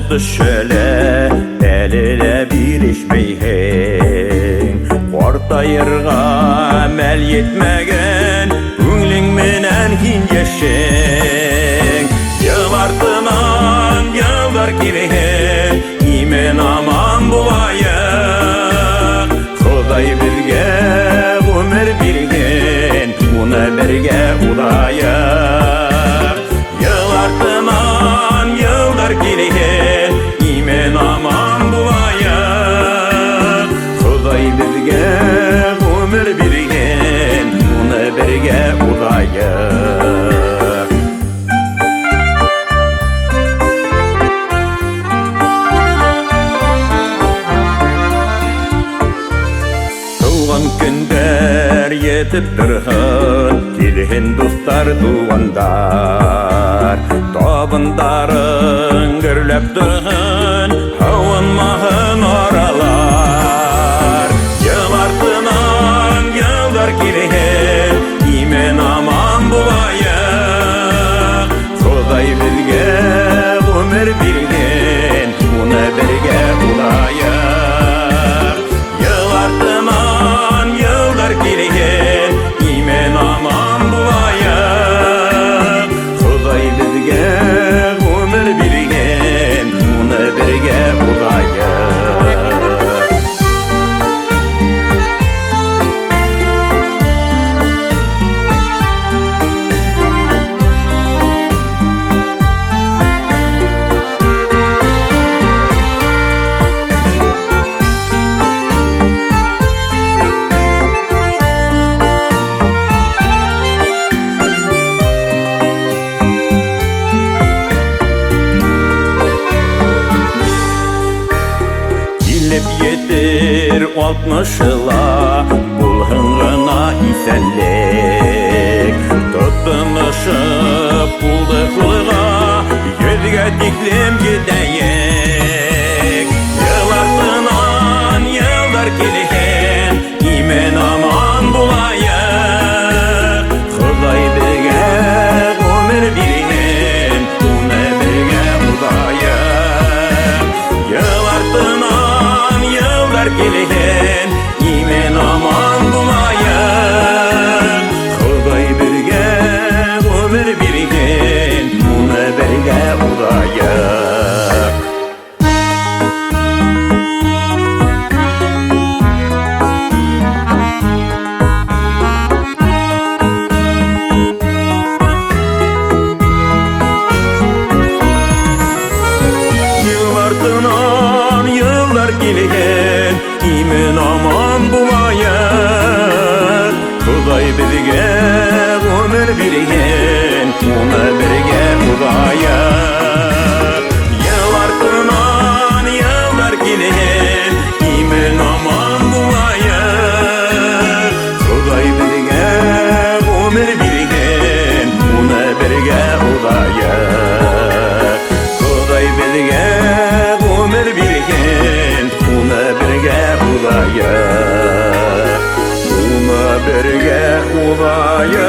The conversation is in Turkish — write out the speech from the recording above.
tuttu şöyle eliyle birleşmeyhin. Ortayırga mel yetmegen Ünlün menen hingeşin. Yıl artınan yıllar girehin İmen aman bulayık. Huday birge ömür bilgin Buna birge ulayık. Yıl artınan yıllar girehin İmen aman bulayık. Huday birge ömür bilgin Buna birge ulayık. Tuğan günler yetip durhun Kilhin dostlar tuğandar Tobundarın gürlep durhun Havunmahın oralar. Yıl artınan yıllar kilhin İmen aman bulayık. Huday bilge ömür bilgin Buna birge ulayık. Yıl artınan yıllar kilhin İmen aman bulayık. Huday bilge ömür bilgin Buna birge ulayık. Yetir 60'la bulhınğına isenlik. Tuttunuşup buldıklığa yüzge diklim gideyik. Yıl artınan yıllar kilhin İmen aman bulayık. Huday birge ömür bilgin Buna birge ulayık. Yıl artınan yıllar kilhin İmen aman bulayık. Huday birge ömür bilgin Buna birge ulayık. Yıl artınan yıllar kilhin İmen aman bulayık. Huday birge ömür bilgin Buna birge ulayık. Yıl artınan yıllar kilhin İmen aman bulayık. Huday birge ömür bilgin Buna birge ulayık. Huday birge ömür bilgin Buna birge ulayık. Buna birge ulayık.